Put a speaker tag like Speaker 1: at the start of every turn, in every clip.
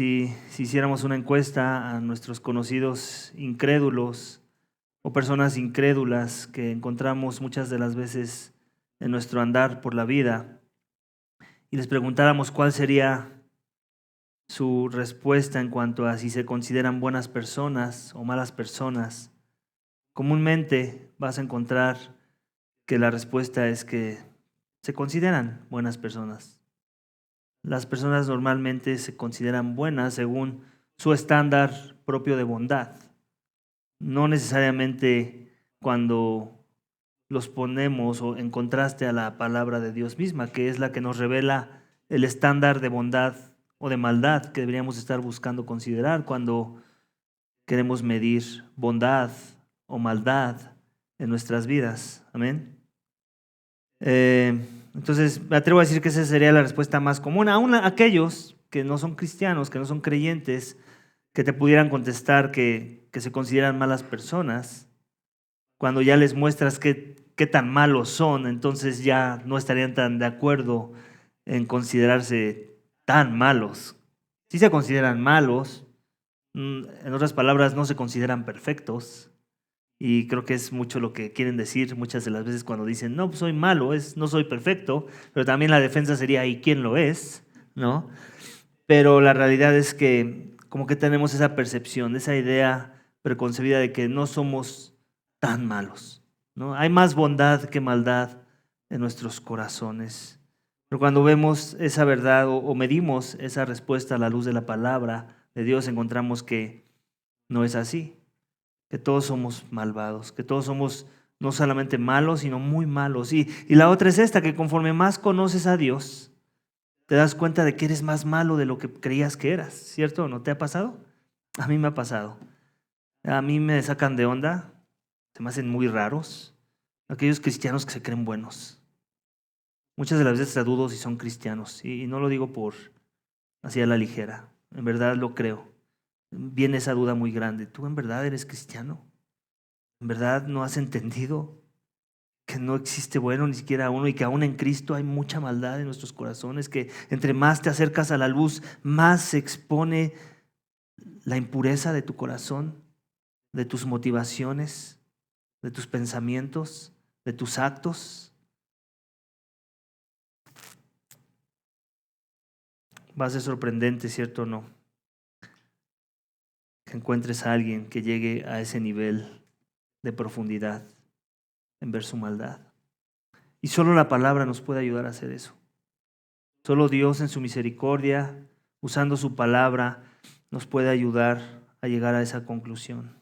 Speaker 1: si hiciéramos una encuesta a nuestros conocidos incrédulos o personas incrédulas que encontramos muchas de las veces en nuestro andar por la vida, y les preguntáramos cuál sería su respuesta en cuanto a si se consideran buenas personas o malas personas, comúnmente vas a encontrar que la respuesta es que se consideran buenas personas. Las personas normalmente se consideran buenas según su estándar propio de bondad. No necesariamente cuando los ponemos o en contraste a la palabra de Dios misma, que es la que nos revela el estándar de bondad o de maldad que deberíamos estar buscando considerar cuando queremos medir bondad o maldad en nuestras vidas. Amén. Entonces, me atrevo a decir que esa sería la respuesta más común. Aún aquellos que no son cristianos, que no son creyentes, que te pudieran contestar que se consideran malas personas, cuando ya les muestras qué tan malos son, entonces ya no estarían tan de acuerdo en considerarse tan malos. Sí se consideran malos, en otras palabras, no se consideran perfectos. Y creo que es mucho lo que quieren decir muchas de las veces cuando dicen, no, pues soy malo, no soy perfecto, pero también la defensa sería, ¿y quién lo es? ¿No? Pero la realidad es que como que tenemos esa percepción, esa idea preconcebida de que no somos tan malos, ¿no? Hay más bondad que maldad en nuestros corazones. Pero cuando vemos esa verdad o medimos esa respuesta a la luz de la palabra de Dios, encontramos que no es así, que todos somos malvados, que todos somos no solamente malos, sino muy malos. Y la otra es esta, que conforme más conoces a Dios, te das cuenta de que eres más malo de lo que creías que eras, ¿cierto? ¿No te ha pasado? A mí me ha pasado. A mí me sacan de onda, se me hacen muy raros aquellos cristianos que se creen buenos. Muchas de las veces dudo si son cristianos, y no lo digo por así a la ligera, en verdad lo creo. Viene esa duda muy grande. ¿Tú en verdad eres cristiano? ¿En verdad no has entendido que no existe bueno ni siquiera uno y que aún en Cristo hay mucha maldad en nuestros corazones, que entre más te acercas a la luz, más se expone la impureza de tu corazón, de tus motivaciones, de tus pensamientos, de tus actos? Va a ser sorprendente, ¿cierto o no? Que encuentres a alguien que llegue a ese nivel de profundidad en ver su maldad. Y solo la palabra nos puede ayudar a hacer eso. Solo Dios en su misericordia, usando su palabra, nos puede ayudar a llegar a esa conclusión.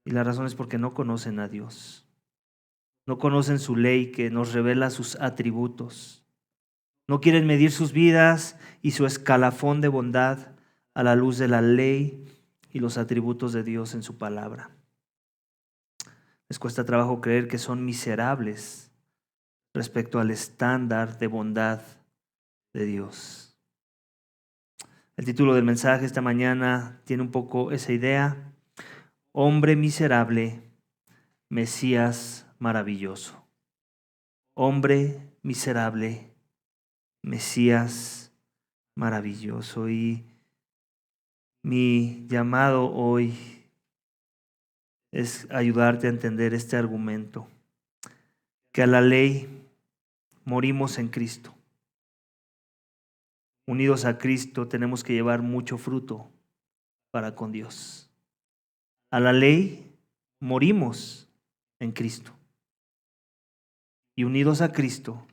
Speaker 1: Y la razón es porque no conocen a Dios. No conocen su ley que nos revela sus atributos. No quieren medir sus vidas y su escalafón de bondad a la luz de la ley y los atributos de Dios en su palabra. Les cuesta trabajo creer que son miserables respecto al estándar de bondad de Dios. El título del mensaje esta mañana tiene un poco esa idea: Hombre miserable, Mesías maravilloso. Hombre miserable, Mesías maravilloso. Y mi llamado hoy es ayudarte a entender este argumento, que a la ley morimos en Cristo. Unidos a Cristo tenemos que llevar mucho fruto para con Dios. A la ley morimos en Cristo. Y unidos a Cristo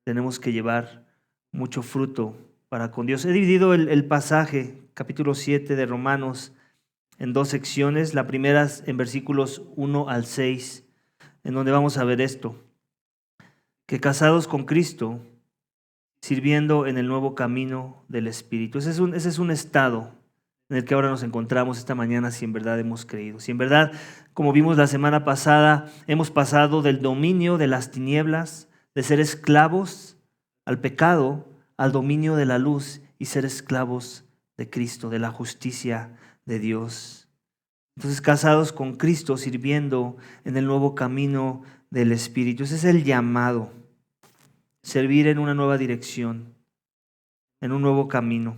Speaker 1: tenemos que llevar mucho fruto para con Dios. He dividido el pasaje, capítulo 7 de Romanos, en dos secciones. La primera es en versículos 1 al 6, en donde vamos a ver esto: que casados con Cristo, sirviendo en el nuevo camino del Espíritu. Ese es un estado en el que ahora nos encontramos esta mañana, si en verdad hemos creído. Si en verdad, como vimos la semana pasada, hemos pasado del dominio de las tinieblas, de ser esclavos al pecado, al dominio de la luz y ser esclavos de Cristo, de la justicia de Dios. Entonces, casados con Cristo, sirviendo en el nuevo camino del Espíritu. Ese es el llamado. Servir en una nueva dirección, en un nuevo camino.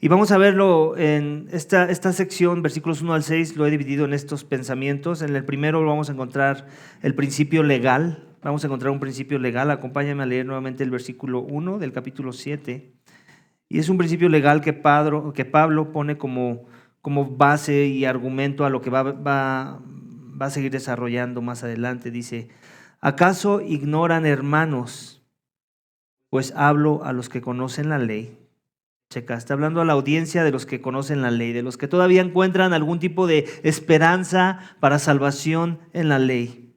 Speaker 1: Y vamos a verlo en esta sección, versículos 1 al 6, lo he dividido en estos pensamientos. En el primero vamos a encontrar el principio legal. Vamos a encontrar un principio legal. Acompáñame a leer nuevamente el versículo 1 del capítulo 7. Y es un principio legal que Pablo pone como base y argumento a lo que va a seguir desarrollando más adelante. Dice, ¿acaso ignoran, hermanos? Pues hablo a los que conocen la ley. Checa, está hablando a la audiencia de los que conocen la ley, de los que todavía encuentran algún tipo de esperanza para salvación en la ley.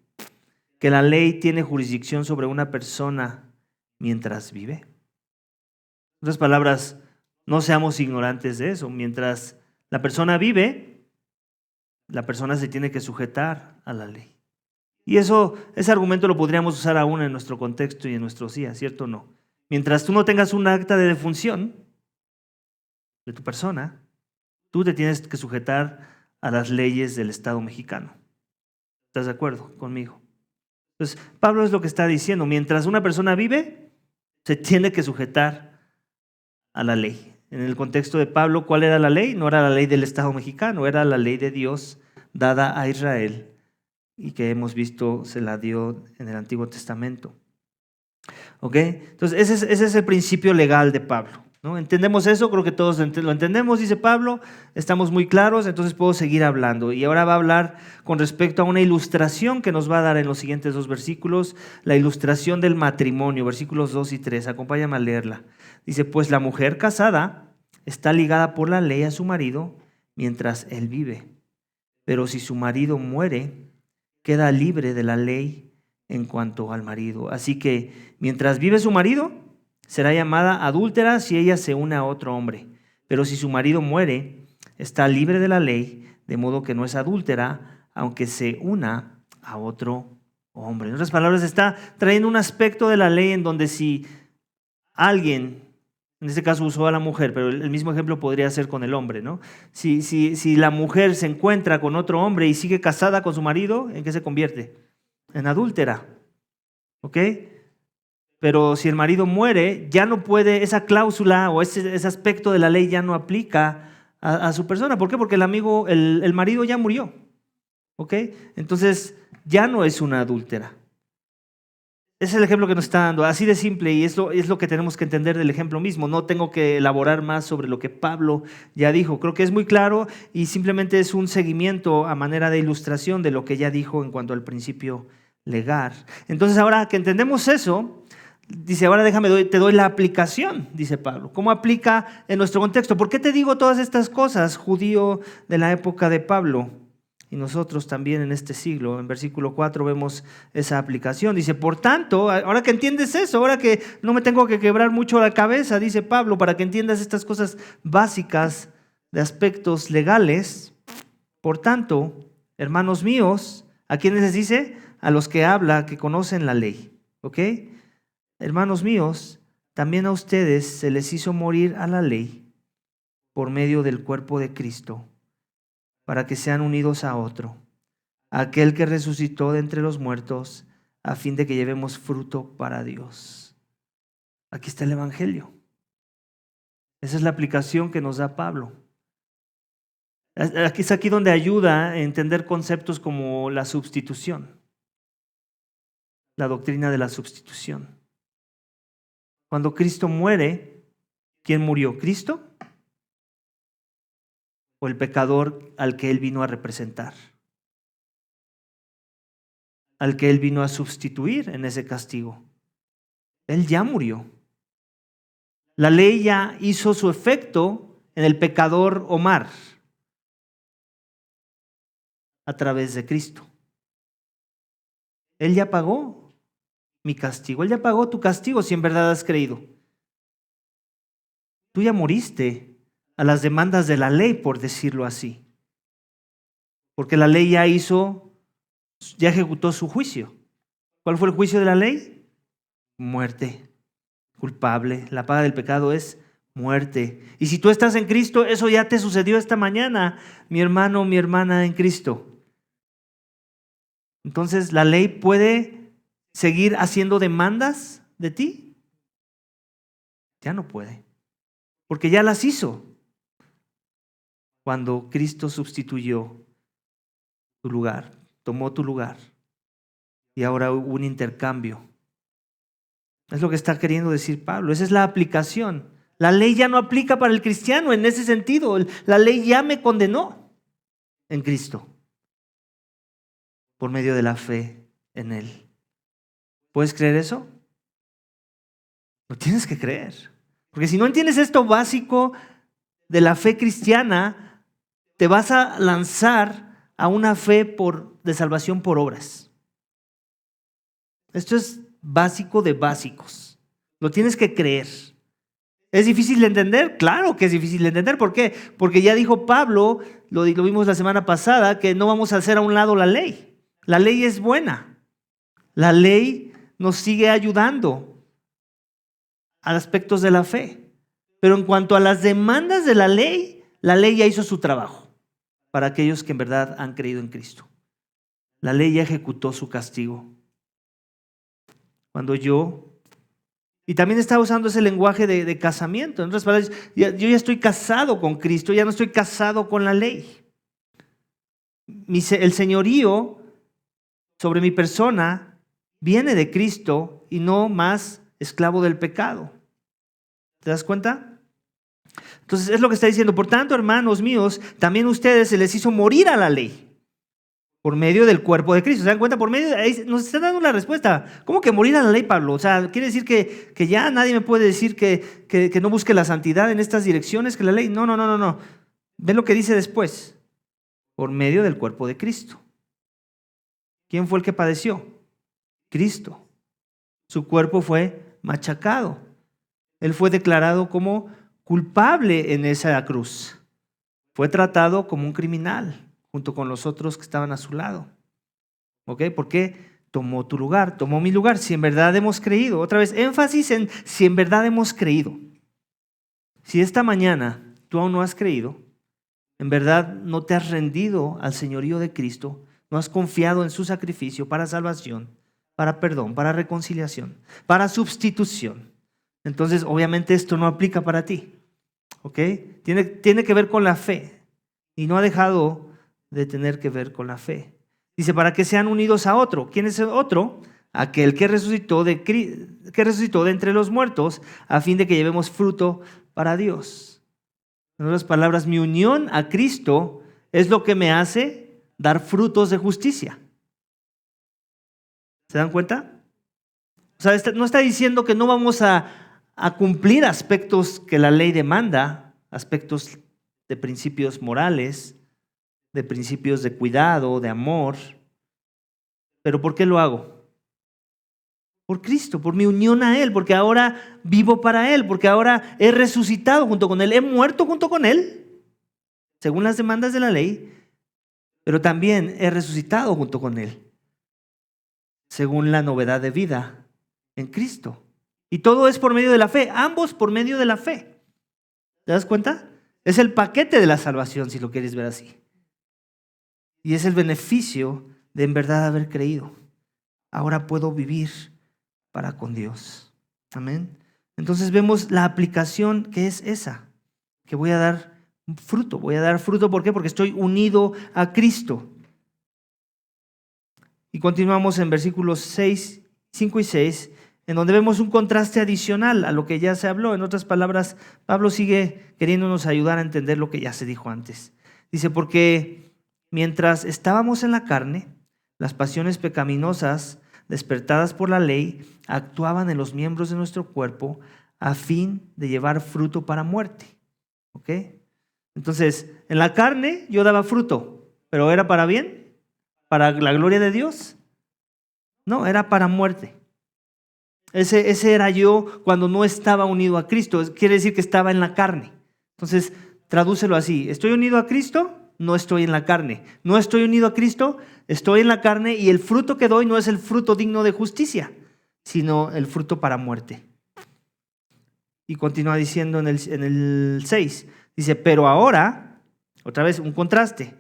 Speaker 1: Que la ley tiene jurisdicción sobre una persona mientras vive. En otras palabras, no seamos ignorantes de eso. Mientras la persona vive, la persona se tiene que sujetar a la ley. Y ese argumento lo podríamos usar aún en nuestro contexto y en nuestros días, ¿cierto o no? Mientras tú no tengas un acta de defunción de tu persona, tú te tienes que sujetar a las leyes del Estado mexicano. ¿Estás de acuerdo conmigo? Entonces, Pablo es lo que está diciendo. Mientras una persona vive, se tiene que sujetar a la ley. En el contexto de Pablo, ¿cuál era la ley? No era la ley del Estado mexicano, era la ley de Dios dada a Israel y que hemos visto se la dio en el Antiguo Testamento. ¿Ok? Entonces, ese es el principio legal de Pablo, ¿no? ¿Entendemos eso? Creo que todos lo entendemos, dice Pablo, estamos muy claros, entonces puedo seguir hablando. Y ahora va a hablar con respecto a una ilustración que nos va a dar en los siguientes dos versículos, la ilustración del matrimonio, versículos 2 y 3. Acompáñame a leerla. Dice, pues la mujer casada está ligada por la ley a su marido mientras él vive. Pero si su marido muere, queda libre de la ley en cuanto al marido. Así que mientras vive su marido, será llamada adúltera si ella se une a otro hombre. Pero si su marido muere, está libre de la ley, de modo que no es adúltera, aunque se una a otro hombre. En otras palabras, está trayendo un aspecto de la ley en donde si alguien, en este caso usó a la mujer, pero el mismo ejemplo podría ser con el hombre, ¿no? Si la mujer se encuentra con otro hombre y sigue casada con su marido, ¿en qué se convierte? En adúltera, ¿ok? Pero si el marido muere, ya no puede, esa cláusula o ese aspecto de la ley ya no aplica a su persona. ¿Por qué? Porque el marido ya murió, ¿ok? Entonces ya no es una adúltera. Ese es el ejemplo que nos está dando, así de simple, y es lo que tenemos que entender del ejemplo mismo. No tengo que elaborar más sobre lo que Pablo ya dijo. Creo que es muy claro y simplemente es un seguimiento a manera de ilustración de lo que ya dijo en cuanto al principio legal. Entonces, ahora que entendemos eso, dice, ahora te doy la aplicación, dice Pablo. ¿Cómo aplica en nuestro contexto? ¿Por qué te digo todas estas cosas, judío de la época de Pablo? Y nosotros también en este siglo, en versículo 4 vemos esa aplicación. Dice, por tanto, ahora que entiendes eso, ahora que no me tengo que quebrar mucho la cabeza, dice Pablo, para que entiendas estas cosas básicas de aspectos legales. Por tanto, hermanos míos, ¿a quiénes les dice? A los que habla, que conocen la ley. ¿Ok? Hermanos míos, también a ustedes se les hizo morir a la ley por medio del cuerpo de Cristo, para que sean unidos a otro, aquel que resucitó de entre los muertos, a fin de que llevemos fruto para Dios. Aquí está el Evangelio. Esa es la aplicación que nos da Pablo. Es aquí donde ayuda a entender conceptos como la substitución, la doctrina de la substitución. Cuando Cristo muere, ¿quién murió? ¿Cristo? ¿O el pecador al que Él vino a representar? Al que Él vino a sustituir en ese castigo. Él ya murió. La ley ya hizo su efecto en el pecador Omar a través de Cristo. Él ya pagó mi castigo. Él ya pagó tu castigo si en verdad has creído. Tú ya moriste a las demandas de la ley, por decirlo así. Porque la ley ya ejecutó su juicio. ¿Cuál fue el juicio de la ley? Muerte. Culpable. La paga del pecado es muerte. Y si tú estás en Cristo, eso ya te sucedió esta mañana, mi hermano, mi hermana en Cristo. Entonces, ¿la ley puede seguir haciendo demandas de ti? Ya no puede. porque ya las hizo cuando Cristo sustituyó tu lugar, tomó tu lugar y ahora hubo un intercambio. Es lo que está queriendo decir Pablo. Esa es la aplicación. La ley ya no aplica para el cristiano en ese sentido. La ley ya me condenó en Cristo por medio de la fe en Él. ¿Puedes creer eso? Lo tienes que creer. Porque si no entiendes esto básico de la fe cristiana, te vas a lanzar a una fe de salvación por obras. Esto es básico de básicos. Lo tienes que creer. ¿Es difícil de entender? Claro que es difícil de entender. ¿Por qué? Porque ya dijo Pablo, lo vimos la semana pasada, que no vamos a hacer a un lado la ley. La ley es buena. La ley nos sigue ayudando a aspectos de la fe. Pero en cuanto a las demandas de la ley ya hizo su trabajo para aquellos que en verdad han creído en Cristo. La ley ya ejecutó su castigo. Y también está usando ese lenguaje de casamiento. En otras palabras, yo ya estoy casado con Cristo, ya no estoy casado con la ley. El señorío sobre mi persona viene de Cristo y no más esclavo del pecado. ¿Te das cuenta? Entonces es lo que está diciendo. Por tanto, hermanos míos, también a ustedes se les hizo morir a la ley por medio del cuerpo de Cristo. ¿Se dan cuenta? Por medio ahí nos está dando la respuesta. ¿Cómo que morir a la ley, Pablo? O sea, quiere decir que ya nadie me puede decir que no busque la santidad en estas direcciones que la ley. No. Ve lo que dice después. Por medio del cuerpo de Cristo. ¿Quién fue el que padeció? Cristo. Su cuerpo fue machacado. Él fue declarado como culpable en esa cruz. Fue tratado como un criminal junto con los otros que estaban a su lado. ¿Ok? Porque tomó tu lugar, tomó mi lugar. Si en verdad hemos creído. Otra vez, énfasis en si en verdad hemos creído. Si esta mañana tú aún no has creído, en verdad no te has rendido al señorío de Cristo, no has confiado en su sacrificio para salvación, para perdón, para reconciliación, para sustitución. Entonces, obviamente esto no aplica para ti. ¿Ok? Tiene que ver con la fe y no ha dejado de tener que ver con la fe. Dice, para que sean unidos a otro. ¿Quién es el otro? Aquel que resucitó de entre los muertos, a fin de que llevemos fruto para Dios. En otras palabras, mi unión a Cristo es lo que me hace dar frutos de justicia. ¿Se dan cuenta? O sea, no está diciendo que no vamos a cumplir aspectos que la ley demanda, aspectos de principios morales, de principios de cuidado, de amor. ¿Pero por qué lo hago? Por Cristo, por mi unión a Él, porque ahora vivo para Él, porque ahora he resucitado junto con Él, he muerto junto con Él, según las demandas de la ley, pero también he resucitado junto con Él, según la novedad de vida en Cristo. Y todo es por medio de la fe, ambos por medio de la fe. ¿Te das cuenta? Es el paquete de la salvación, si lo quieres ver así. Y es el beneficio de en verdad haber creído. Ahora puedo vivir para con Dios. Amén. Entonces vemos la aplicación que es esa, que voy a dar fruto. Voy a dar fruto, ¿por qué? Porque estoy unido a Cristo. Y continuamos en versículos 5 y 6, en donde vemos un contraste adicional a lo que ya se habló. En otras palabras, Pablo sigue queriéndonos ayudar a entender lo que ya se dijo antes. Dice, porque mientras estábamos en la carne, las pasiones pecaminosas despertadas por la ley actuaban en los miembros de nuestro cuerpo a fin de llevar fruto para muerte. ¿Ok? Entonces, en la carne yo daba fruto, pero ¿era para bien? ¿Para la gloria de Dios? No, era para muerte. Ese era yo cuando no estaba unido a Cristo. Quiere decir que estaba en la carne. Entonces, tradúcelo así. ¿Estoy unido a Cristo? No estoy en la carne. No estoy unido a Cristo, estoy en la carne y el fruto que doy no es el fruto digno de justicia, sino el fruto para muerte. Y continúa diciendo en el 6, dice, pero ahora, otra vez un contraste,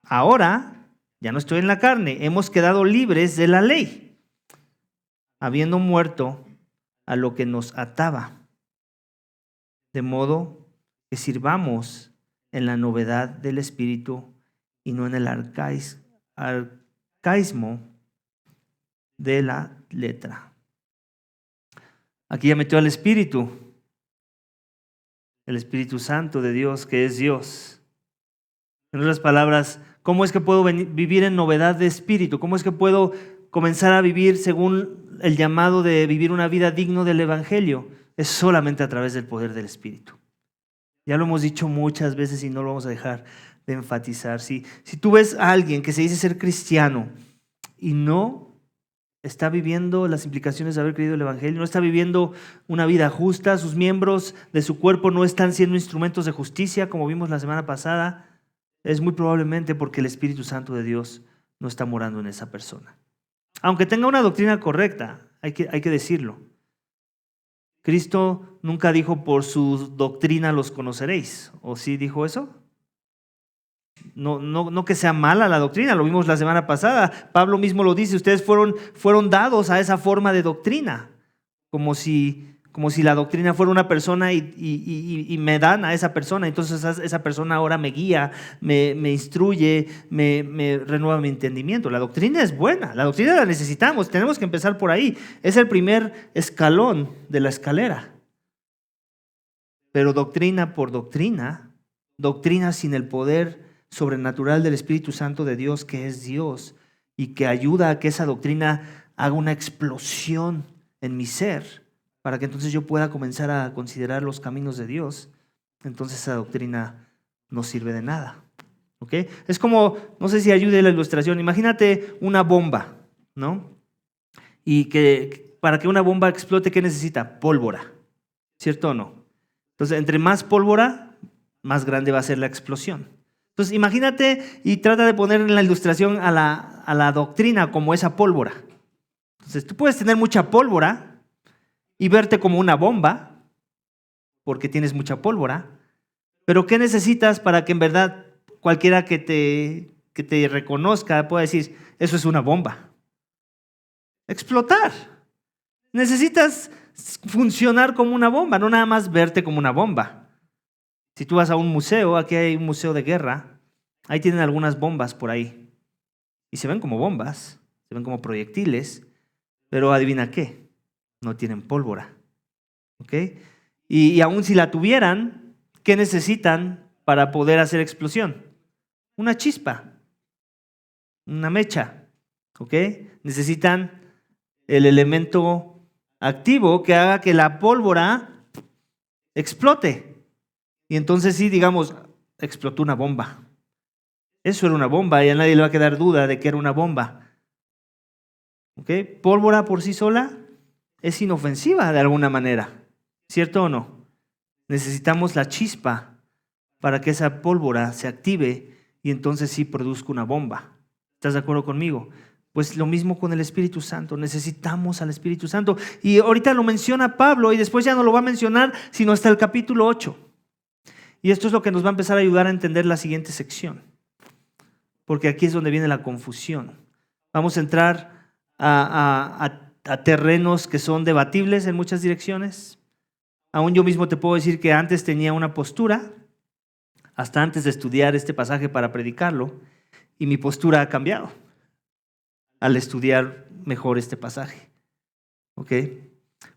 Speaker 1: ahora ya no estoy en la carne, hemos quedado libres de la ley, habiendo muerto a lo que nos ataba. de modo que sirvamos en la novedad del Espíritu y no en el arcaísmo de la letra. Aquí ya metió al Espíritu, el Espíritu Santo de Dios, que es Dios. En otras palabras, ¿cómo es que puedo vivir en novedad de espíritu? ¿Cómo es que puedo comenzar a vivir según el llamado de vivir una vida digna del Evangelio? Es solamente a través del poder del Espíritu. Ya lo hemos dicho muchas veces y no lo vamos a dejar de enfatizar. Si tú ves a alguien que se dice ser cristiano y no está viviendo las implicaciones de haber creído el Evangelio, no está viviendo una vida justa, sus miembros de su cuerpo no están siendo instrumentos de justicia, como vimos la semana pasada, es muy probablemente porque el Espíritu Santo de Dios no está morando en esa persona. Aunque tenga una doctrina correcta, hay que decirlo. Cristo nunca dijo por su doctrina los conoceréis, ¿o sí dijo eso? No que sea mala la doctrina, lo vimos la semana pasada. Pablo mismo lo dice, ustedes fueron dados a esa forma de doctrina, como si la doctrina fuera una persona y me dan a esa persona, entonces esa persona ahora me guía, me instruye, me renueva mi entendimiento. La doctrina es buena, la doctrina la necesitamos, tenemos que empezar por ahí. Es el primer escalón de la escalera. Pero doctrina por doctrina, doctrina sin el poder sobrenatural del Espíritu Santo de Dios, que es Dios, y que ayuda a que esa doctrina haga una explosión en mi ser, para que entonces yo pueda comenzar a considerar los caminos de Dios, entonces esa doctrina no sirve de nada. ¿Ok? Es como, no sé si ayude la ilustración, imagínate una bomba, ¿no? Y que para que una bomba explote, ¿qué necesita? Pólvora, ¿cierto o no? Entonces, entre más pólvora, más grande va a ser la explosión. Entonces, imagínate y trata de poner en la ilustración a la doctrina como esa pólvora. Entonces, tú puedes tener mucha pólvora y verte como una bomba, porque tienes mucha pólvora, pero ¿qué necesitas para que en verdad cualquiera que te reconozca pueda decir, eso es una bomba? Explotar. Necesitas funcionar como una bomba, no nada más verte como una bomba. Si tú vas a un museo, aquí hay un museo de guerra, ahí tienen algunas bombas por ahí. Y se ven como bombas, se ven como proyectiles, pero adivina qué, no tienen pólvora. ¿Ok? Y aun si la tuvieran, ¿qué necesitan para poder hacer explosión? Una chispa, una mecha. ¿Ok? Necesitan el elemento activo que haga que la pólvora explote. Y entonces sí, digamos, explotó una bomba. Eso era una bomba y a nadie le va a quedar duda de que era una bomba. ¿Ok? Pólvora por sí sola es inofensiva de alguna manera. ¿Cierto o no? Necesitamos la chispa para que esa pólvora se active y entonces sí produzca una bomba. ¿Estás de acuerdo conmigo? Pues lo mismo con el Espíritu Santo. Necesitamos al Espíritu Santo. Y ahorita lo menciona Pablo y después ya no lo va a mencionar sino hasta el capítulo 8. Y esto es lo que nos va a empezar a ayudar a entender la siguiente sección. Porque aquí es donde viene la confusión. Vamos a entrar a terrenos que son debatibles en muchas direcciones. Aún yo mismo te puedo decir que antes tenía una postura, hasta antes de estudiar este pasaje para predicarlo, y mi postura ha cambiado al estudiar mejor este pasaje. ¿Ok?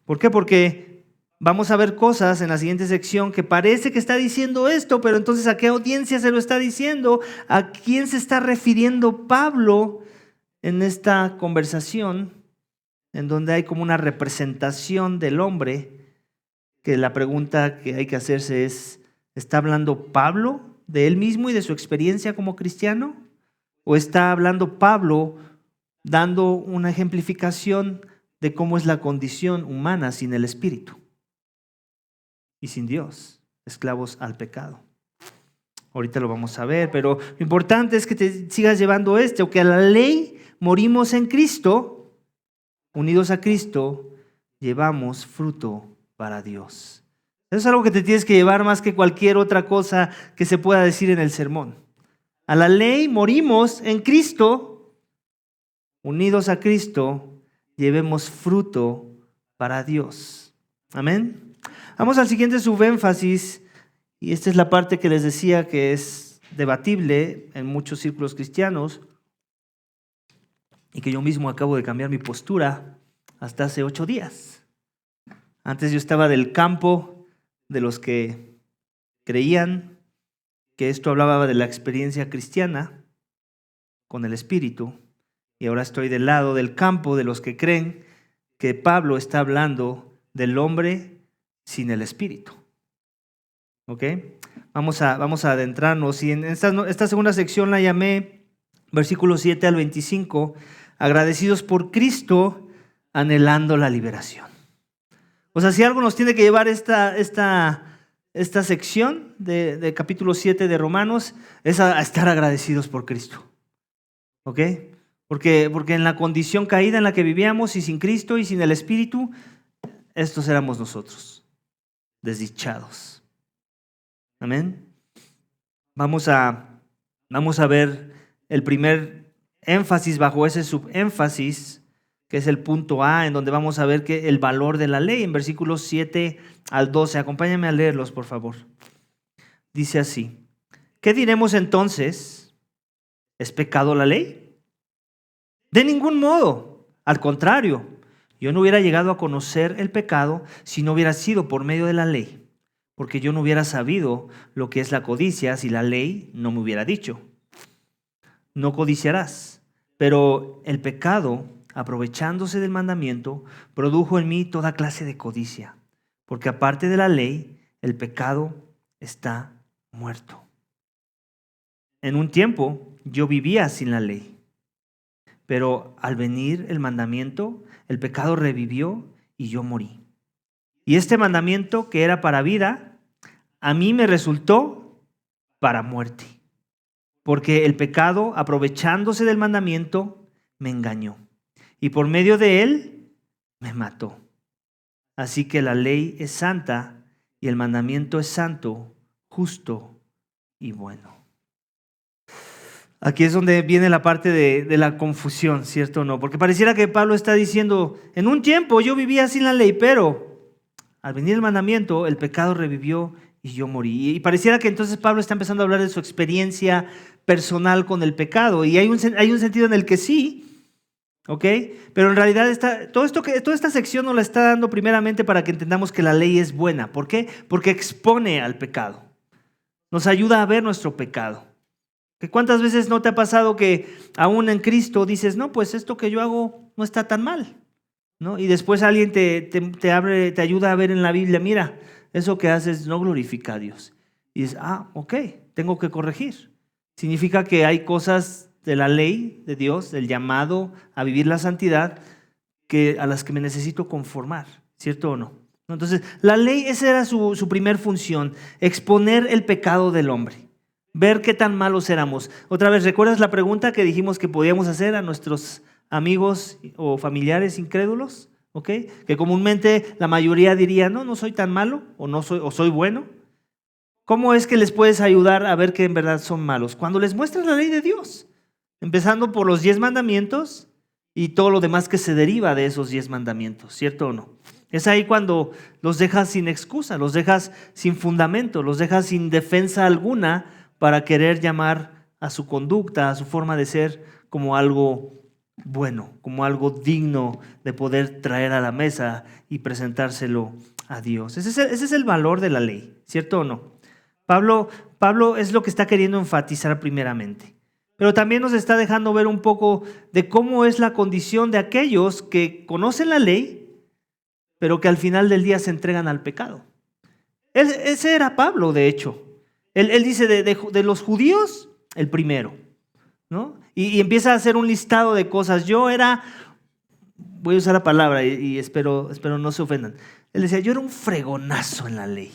Speaker 1: ¿Por qué? Porque vamos a ver cosas en la siguiente sección que parece que está diciendo esto, pero entonces ¿a qué audiencia se lo está diciendo? ¿A quién se está refiriendo Pablo en esta conversación en donde hay como una representación del hombre? Que la pregunta que hay que hacerse es, ¿está hablando Pablo de él mismo y de su experiencia como cristiano? ¿O está hablando Pablo dando una ejemplificación de cómo es la condición humana sin el Espíritu y sin Dios, esclavos al pecado? Ahorita lo vamos a ver, pero lo importante es que te sigas llevando o que a la ley morimos en Cristo, unidos a Cristo, llevamos fruto para Dios. Eso es algo que te tienes que llevar más que cualquier otra cosa que se pueda decir en el sermón. A la ley morimos en Cristo, unidos a Cristo, llevemos fruto para Dios. Amén. Vamos al siguiente subénfasis, y esta es la parte que les decía que es debatible en muchos círculos cristianos y que yo mismo acabo de cambiar mi postura hasta hace 8 días. Antes yo estaba del campo de los que creían que esto hablaba de la experiencia cristiana con el Espíritu, y ahora estoy del lado del campo de los que creen que Pablo está hablando del hombre sin el Espíritu. ¿Ok? Vamos a adentrarnos, y en esta segunda sección la llamé, versículos 7 al 25, agradecidos por Cristo, anhelando la liberación. O sea, si algo nos tiene que llevar esta sección de capítulo 7 de Romanos, es a estar agradecidos por Cristo. ¿Ok? Porque en la condición caída en la que vivíamos y sin Cristo y sin el Espíritu, estos éramos nosotros, desdichados. Amén. Vamos a ver el primer énfasis bajo ese subénfasis, que es el punto A, en donde vamos a ver que el valor de la ley, en versículos 7 al 12. Acompáñame a leerlos, por favor. Dice así: ¿qué diremos entonces? ¿Es pecado la ley? De ningún modo. Al contrario, yo no hubiera llegado a conocer el pecado si no hubiera sido por medio de la ley, porque yo no hubiera sabido lo que es la codicia si la ley no me hubiera dicho: no codiciarás. Pero el pecado, aprovechándose del mandamiento, produjo en mí toda clase de codicia, porque aparte de la ley, el pecado está muerto. En un tiempo yo vivía sin la ley, pero al venir el mandamiento, el pecado revivió y yo morí. Y este mandamiento, que era para vida, a mí me resultó para muerte, porque el pecado, aprovechándose del mandamiento, me engañó, y por medio de él me mató. Así que la ley es santa y el mandamiento es santo, justo y bueno. Aquí es donde viene la parte de la confusión, ¿cierto o no? Porque pareciera que Pablo está diciendo: en un tiempo yo vivía sin la ley, pero al venir el mandamiento, el pecado revivió y yo morí. Y pareciera que entonces Pablo está empezando a hablar de su experiencia personal con el pecado. Y hay un sentido en el que sí, ¿ok? Pero en realidad toda esta sección nos la está dando primeramente para que entendamos que la ley es buena. ¿Por qué? Porque expone al pecado. Nos ayuda a ver nuestro pecado. ¿Cuántas veces no te ha pasado que aún en Cristo dices: no, pues esto que yo hago no está tan mal, ¿no? Y después alguien te ayuda a ver en la Biblia: mira, eso que haces no glorifica a Dios. Y dices: ok, tengo que corregir. Significa que hay cosas de la ley de Dios, del llamado a vivir la santidad, a las que me necesito conformar, ¿cierto o no? Entonces, la ley, esa era su primer función: exponer el pecado del hombre. Ver qué tan malos éramos. Otra vez, ¿recuerdas la pregunta que dijimos que podíamos hacer a nuestros amigos o familiares incrédulos? ¿Ok? Que comúnmente la mayoría diría: no soy tan malo, o soy bueno. ¿Cómo es que les puedes ayudar a ver que en verdad son malos? Cuando les muestras la ley de Dios, empezando por los 10 mandamientos y todo lo demás que se deriva de esos 10 mandamientos, ¿cierto o no? Es ahí cuando los dejas sin excusa, los dejas sin fundamento, los dejas sin defensa alguna para querer llamar a su conducta, a su forma de ser, como algo bueno, como algo digno de poder traer a la mesa y presentárselo a Dios. Ese es el valor de la ley, ¿cierto o no? Pablo es lo que está queriendo enfatizar primeramente, pero también nos está dejando ver un poco de cómo es la condición de aquellos que conocen la ley, pero que al final del día se entregan al pecado. Ese era Pablo, de hecho. Él dice de los judíos, el primero, ¿no? Y empieza a hacer un listado de cosas. Voy a usar la palabra y espero no se ofendan. Él decía: yo era un fregonazo en la ley.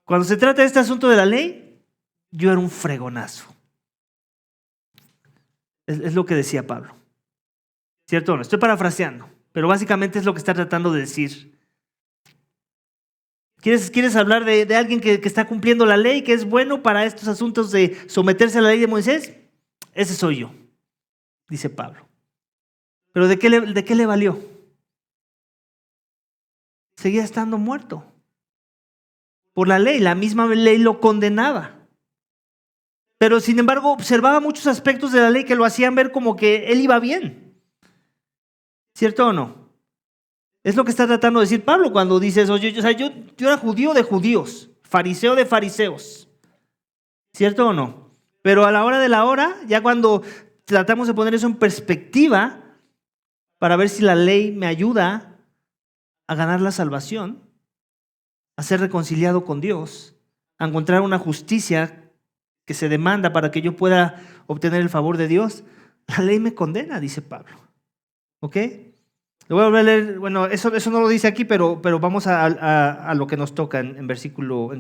Speaker 1: Cuando se trata de este asunto de la ley, yo era un fregonazo. Es lo que decía Pablo. ¿Cierto o no? Estoy parafraseando, pero básicamente es lo que está tratando de decir. ¿Quieres hablar de alguien que está cumpliendo la ley, que es bueno para estos asuntos de someterse a la ley de Moisés? Ese soy yo, dice Pablo. ¿Pero de qué le valió? seguía estando muerto. Por la ley, la misma ley lo condenaba. Pero sin embargo observaba muchos aspectos de la ley que lo hacían ver como que él iba bien. ¿Cierto o no? Es lo que está tratando de decir Pablo cuando dice eso. Yo era judío de judíos, fariseo de fariseos. ¿Cierto o no? Pero a la hora de la hora, ya cuando tratamos de poner eso en perspectiva para ver si la ley me ayuda a ganar la salvación, a ser reconciliado con Dios, a encontrar una justicia que se demanda para que yo pueda obtener el favor de Dios, la ley me condena, dice Pablo. ¿Ok? Lo voy a volver a leer, bueno, eso no lo dice aquí, pero vamos a lo que nos toca en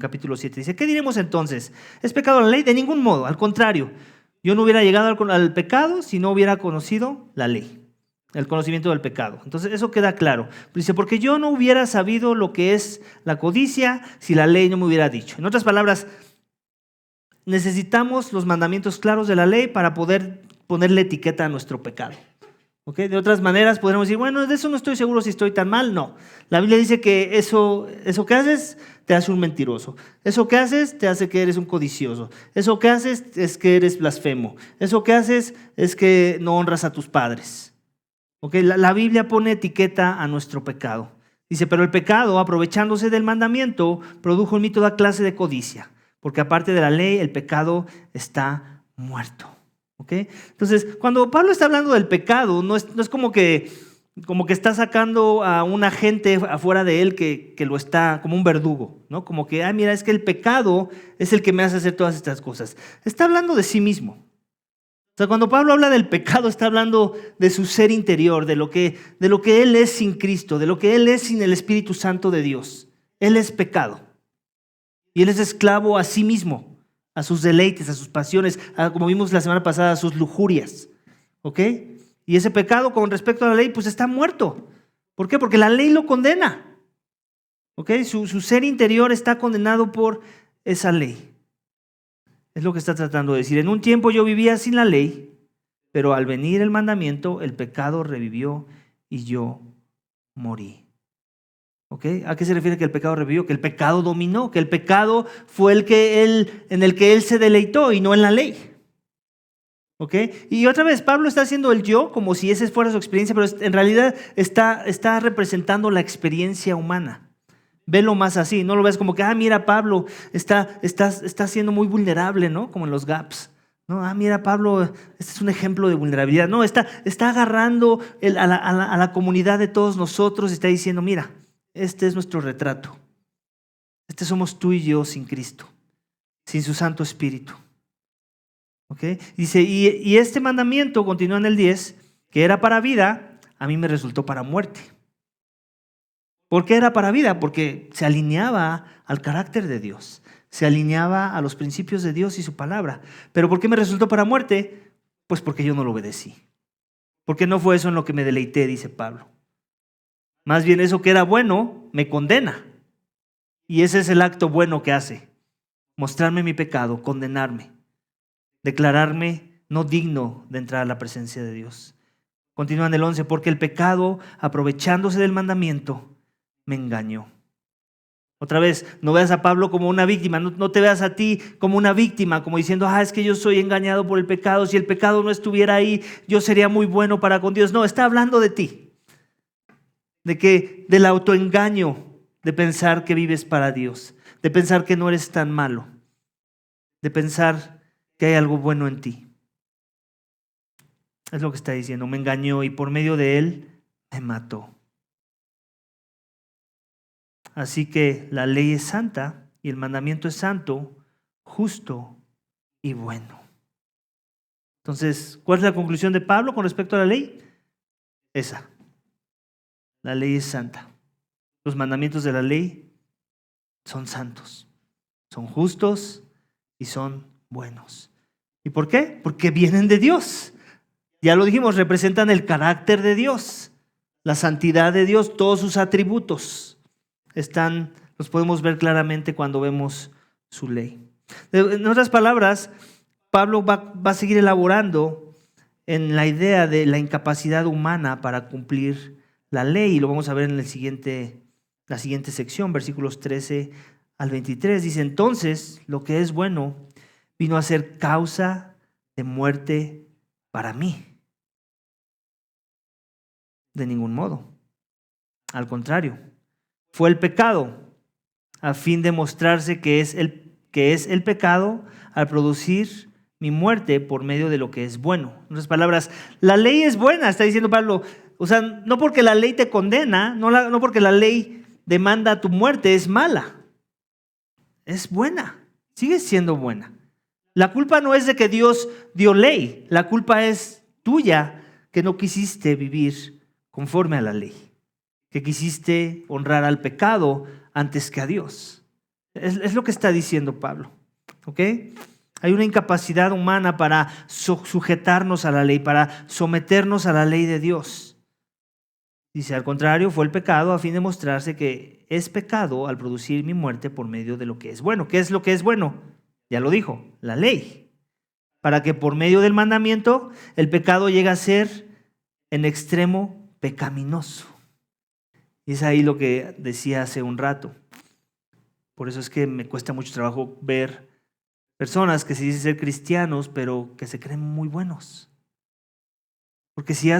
Speaker 1: capítulo 7. Dice, ¿qué diremos entonces? ¿Es pecado la ley? De ningún modo, al contrario. Yo no hubiera llegado al pecado si no hubiera conocido la ley, el conocimiento del pecado. Entonces eso queda claro. Dice, porque yo no hubiera sabido lo que es la codicia si la ley no me hubiera dicho. En otras palabras, necesitamos los mandamientos claros de la ley para poder ponerle etiqueta a nuestro pecado. ¿Okay? De otras maneras podríamos decir, bueno, de eso no estoy seguro si estoy tan mal. No, la Biblia dice que eso que haces te hace un mentiroso. Eso que haces te hace que eres un codicioso. Eso que haces es que eres blasfemo. Eso que haces es que no honras a tus padres. ¿Okay? La Biblia pone etiqueta a nuestro pecado. Dice, pero el pecado, aprovechándose del mandamiento, produjo en mí toda clase de codicia. Porque aparte de la ley, el pecado está muerto. ¿Okay? Entonces, cuando Pablo está hablando del pecado, no es como que está sacando a un agente afuera de él que lo está, como un verdugo, ¿no? Como que, mira, es que el pecado es el que me hace hacer todas estas cosas. Está hablando de sí mismo. O sea, cuando Pablo habla del pecado, está hablando de su ser interior, de lo que él es sin Cristo, de lo que él es sin el Espíritu Santo de Dios. Él es pecado. Y él es esclavo a sí mismo, a sus deleites, a sus pasiones, como vimos la semana pasada, a sus lujurias. ¿Ok? Y ese pecado con respecto a la ley, pues está muerto. ¿Por qué? Porque la ley lo condena. ¿Ok? Su ser interior está condenado por esa ley. Es lo que está tratando de decir. En un tiempo yo vivía sin la ley, pero al venir el mandamiento, el pecado revivió y yo morí. ¿Okay? ¿A qué se refiere que el pecado revivió? Que el pecado dominó, que el pecado fue en el que él se deleitó y no en la ley. ¿Okay? Y otra vez, Pablo está haciendo el yo como si esa fuera su experiencia, pero en realidad está representando la experiencia humana. Velo más así, no lo ves como que, mira, Pablo está siendo muy vulnerable, ¿no? Como en los gaps. No, mira, Pablo, este es un ejemplo de vulnerabilidad. No, está agarrando a la comunidad de todos nosotros y está diciendo, mira, este es nuestro retrato. Este somos tú y yo sin Cristo, sin su Santo Espíritu. ¿Okay? Dice, y este mandamiento, continúa en el 10, que era para vida, a mí me resultó para muerte. ¿Por qué era para vida? Porque se alineaba al carácter de Dios, se alineaba a los principios de Dios y su palabra. ¿Pero por qué me resultó para muerte? Pues porque yo no lo obedecí. Porque no fue eso en lo que me deleité, dice Pablo. Más bien eso que era bueno me condena. Y ese es el acto bueno que hace. Mostrarme mi pecado, condenarme, declararme no digno de entrar a la presencia de Dios. Continúa en el 11, porque el pecado, aprovechándose del mandamiento, me engañó. Otra vez, no veas a Pablo como una víctima, no te veas a ti como una víctima, como diciendo, es que yo soy engañado por el pecado, si el pecado no estuviera ahí, yo sería muy bueno para con Dios. No, está hablando de ti. Del autoengaño de pensar que vives para Dios, de pensar que no eres tan malo, de pensar que hay algo bueno en ti. Es lo que está diciendo, me engañó y por medio de él me mató. Así que la ley es santa y el mandamiento es santo, justo y bueno. Entonces, ¿cuál es la conclusión de Pablo con respecto a la ley? Esa. La ley es santa. Los mandamientos de la ley son santos, son justos y son buenos. ¿Y por qué? Porque vienen de Dios. Ya lo dijimos, representan el carácter de Dios, la santidad de Dios, todos sus atributos los podemos ver claramente cuando vemos su ley. En otras palabras, Pablo va a seguir elaborando en la idea de la incapacidad humana para cumplir la ley, y lo vamos a ver en el siguiente la siguiente sección, versículos 13 al 23, dice: entonces lo que es bueno vino a ser causa de muerte para mí. De ningún modo. Al contrario, fue el pecado a fin de mostrarse que es el pecado al producir mi muerte por medio de lo que es bueno. En otras palabras, la ley es buena, está diciendo Pablo. O sea, no porque la ley te condena, no porque la ley demanda tu muerte, es mala. Es buena, sigue siendo buena. La culpa no es de que Dios dio ley, la culpa es tuya, que no quisiste vivir conforme a la ley, que quisiste honrar al pecado antes que a Dios. Es lo que está diciendo Pablo, ¿ok? Hay una incapacidad humana para sujetarnos a la ley, para someternos a la ley de Dios. Dice: al contrario, fue el pecado a fin de mostrarse que es pecado al producir mi muerte por medio de lo que es bueno. ¿Qué es lo que es bueno? Ya lo dijo, la ley. Para que por medio del mandamiento el pecado llegue a ser en extremo pecaminoso. Y es ahí lo que decía hace un rato. Por eso es que me cuesta mucho trabajo ver personas que se dicen ser cristianos, pero que se creen muy buenos. Porque si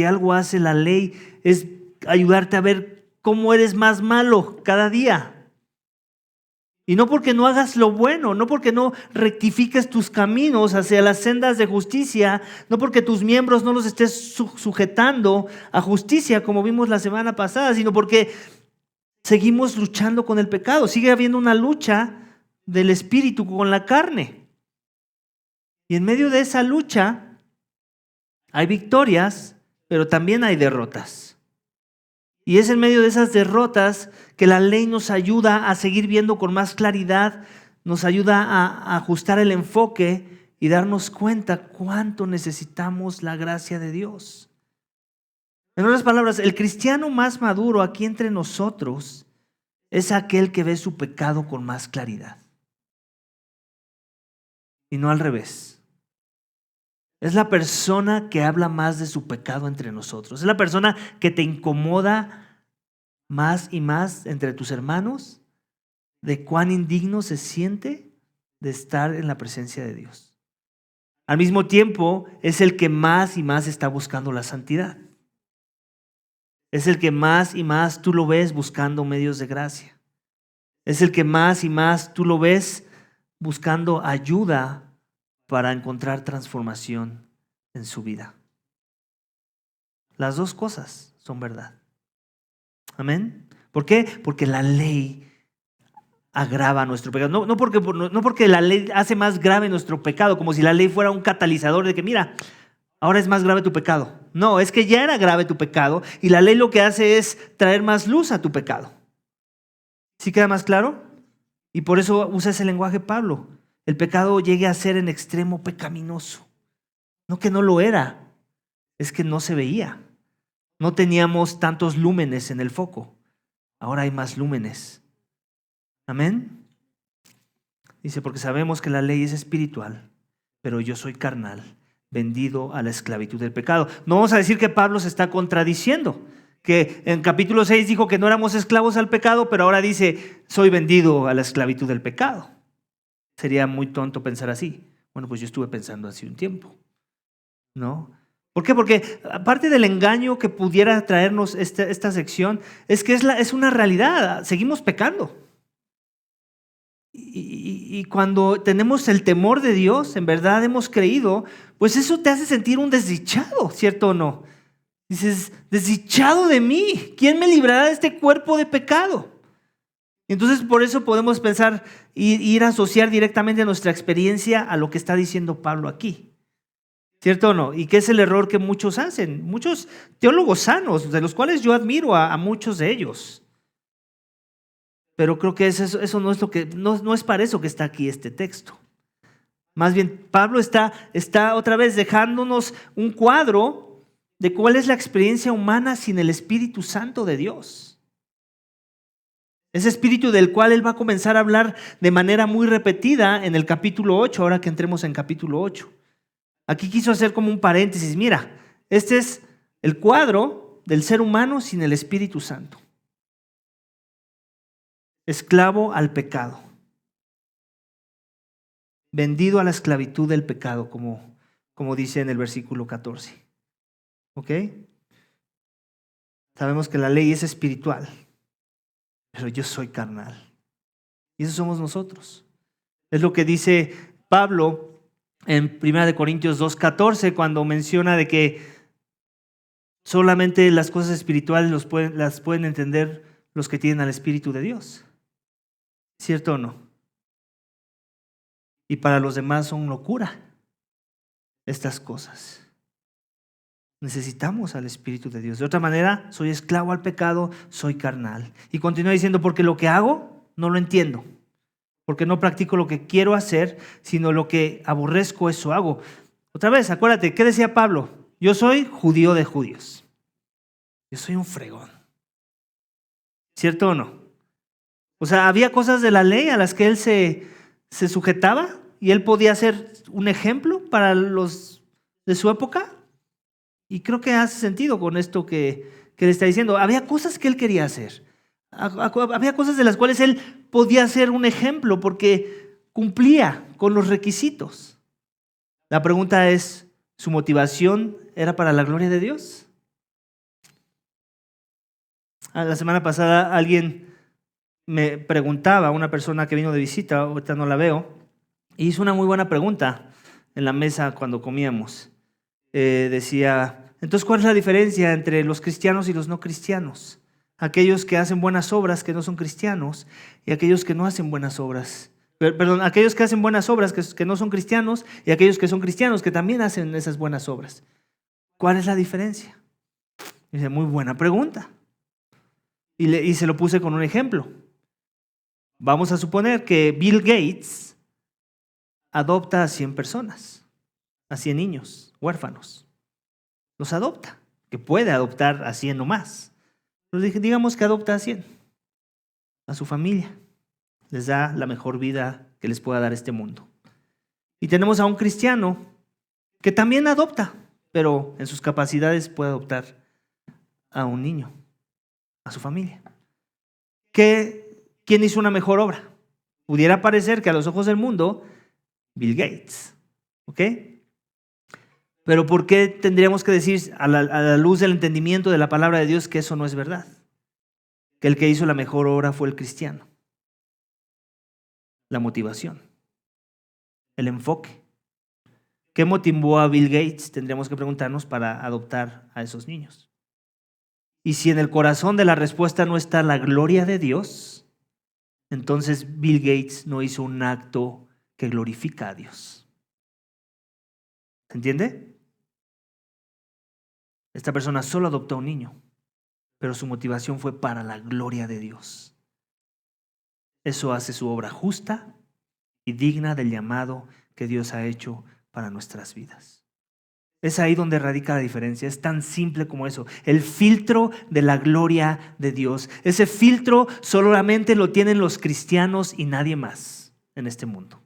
Speaker 1: algo hace la ley es ayudarte a ver cómo eres más malo cada día. Y no porque no hagas lo bueno, no porque no rectifiques tus caminos hacia las sendas de justicia, no porque tus miembros no los estés sujetando a justicia como vimos la semana pasada, sino porque seguimos luchando con el pecado. Sigue habiendo una lucha del espíritu con la carne. Y en medio de esa lucha hay victorias, pero también hay derrotas. Y es en medio de esas derrotas que la ley nos ayuda a seguir viendo con más claridad, nos ayuda a ajustar el enfoque y darnos cuenta cuánto necesitamos la gracia de Dios. En otras palabras, el cristiano más maduro aquí entre nosotros es aquel que ve su pecado con más claridad. Y no al revés. Es la persona que habla más de su pecado entre nosotros. Es la persona que te incomoda más y más entre tus hermanos de cuán indigno se siente de estar en la presencia de Dios. Al mismo tiempo, es el que más y más está buscando la santidad. Es el que más y más tú lo ves buscando medios de gracia. Es el que más y más tú lo ves buscando ayuda para encontrar transformación en su vida. Las dos cosas son verdad. Amén. ¿Por qué? Porque la ley agrava nuestro pecado. No porque la ley hace más grave nuestro pecado, como si la ley fuera un catalizador de que, mira, ahora es más grave tu pecado. No, es que ya era grave tu pecado y la ley lo que hace es traer más luz a tu pecado. ¿Sí queda más claro? Y por eso usa ese lenguaje Pablo. El pecado llegue a ser en extremo pecaminoso. No que no lo era, es que no se veía. No teníamos tantos lúmenes en el foco. Ahora hay más lúmenes. Amén. Dice: porque sabemos que la ley es espiritual, pero yo soy carnal, vendido a la esclavitud del pecado. No vamos a decir que Pablo se está contradiciendo, que en capítulo 6 dijo que no éramos esclavos al pecado, pero ahora dice: soy vendido a la esclavitud del pecado. Sería muy tonto pensar así. Bueno, pues yo estuve pensando así un tiempo, ¿no? ¿Por qué? Porque aparte del engaño que pudiera traernos esta sección, es que es una realidad, seguimos pecando. Y cuando tenemos el temor de Dios, en verdad hemos creído, pues eso te hace sentir un desdichado, ¿cierto o no? Dices: desdichado de mí, ¿quién me librará de este cuerpo de pecado? Entonces por eso podemos pensar ir a asociar directamente nuestra experiencia a lo que está diciendo Pablo aquí. ¿Cierto o no? Y que es el error que muchos hacen, muchos teólogos sanos, de los cuales yo admiro a muchos de ellos. Pero creo que eso no es lo que no es para eso que está aquí este texto. Más bien, Pablo está otra vez dejándonos un cuadro de cuál es la experiencia humana sin el Espíritu Santo de Dios. Ese espíritu del cual él va a comenzar a hablar de manera muy repetida en el capítulo 8, ahora que entremos en capítulo 8. Aquí quiso hacer como un paréntesis. Mira, este es el cuadro del ser humano sin el Espíritu Santo. esclavo al pecado, vendido a la esclavitud del pecado, como dice en el versículo 14. ¿Ok? Sabemos que la ley es espiritual, pero yo soy carnal. Y eso somos nosotros. Es lo que dice Pablo en 1 Corintios 2:14, cuando menciona de que solamente las cosas espirituales las pueden entender los que tienen al Espíritu de Dios. ¿Cierto o no? Y para los demás son locura estas cosas. Necesitamos al Espíritu de Dios. De otra manera, soy esclavo al pecado, soy carnal. Y continúa diciendo, porque lo que hago no lo entiendo. Porque no practico lo que quiero hacer, sino lo que aborrezco, eso hago. Otra vez, acuérdate, ¿qué decía Pablo? Yo soy judío de judíos. Yo soy un fregón. ¿Cierto o no? O sea, había cosas de la ley a las que él se sujetaba y él podía ser un ejemplo para los de su época. Y creo que hace sentido con esto que le está diciendo. Había cosas que él quería hacer. Había cosas de las cuales él podía ser un ejemplo porque cumplía con los requisitos. La pregunta es, ¿su motivación era para la gloria de Dios? La semana pasada alguien me preguntaba, una persona que vino de visita, ahorita no la veo, y hizo una muy buena pregunta en la mesa cuando comíamos. Decía, entonces, ¿cuál es la diferencia entre los cristianos y los no cristianos? Aquellos que hacen buenas obras que no son cristianos y aquellos que no hacen buenas obras. Perdón, aquellos que hacen buenas obras que no son cristianos y aquellos que son cristianos que también hacen esas buenas obras. ¿Cuál es la diferencia? Dice, muy buena pregunta. Y se lo puse con un ejemplo. Vamos a suponer que Bill Gates adopta a 100 personas, a 100 niños huérfanos. Los adopta, que puede adoptar a 100 o más. Pero digamos que adopta a 100, a su familia. Les da la mejor vida que les pueda dar este mundo. Y tenemos a un cristiano que también adopta, pero en sus capacidades puede adoptar a un niño, a su familia. ¿Quién hizo una mejor obra? Pudiera parecer que a los ojos del mundo, Bill Gates. ¿Ok? Pero ¿por qué tendríamos que decir a la luz del entendimiento de la palabra de Dios que eso no es verdad? Que el que hizo la mejor obra fue el cristiano. La motivación, el enfoque. ¿Qué motivó a Bill Gates? Tendríamos que preguntarnos para adoptar a esos niños. Y si en el corazón de la respuesta no está la gloria de Dios, entonces Bill Gates no hizo un acto que glorifica a Dios. ¿Se entiende? Esta persona solo adoptó a un niño, pero su motivación fue para la gloria de Dios. Eso hace su obra justa y digna del llamado que Dios ha hecho para nuestras vidas. Es ahí donde radica la diferencia. Es tan simple como eso. El filtro de la gloria de Dios. Ese filtro solamente lo tienen los cristianos y nadie más en este mundo.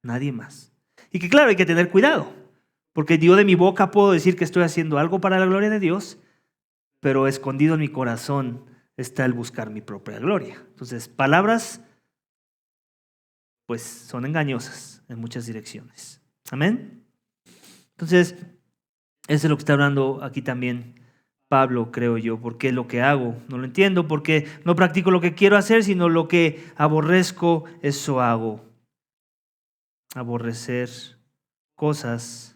Speaker 1: Nadie más. Y que claro, hay que tener cuidado. Porque yo de mi boca puedo decir que estoy haciendo algo para la gloria de Dios, pero escondido en mi corazón está el buscar mi propia gloria. Entonces, palabras, pues son engañosas en muchas direcciones. Amén. Entonces, eso es lo que está hablando aquí también Pablo, creo yo. Porque lo que hago no lo entiendo, porque no practico lo que quiero hacer, sino lo que aborrezco, eso hago. Aborrecer cosas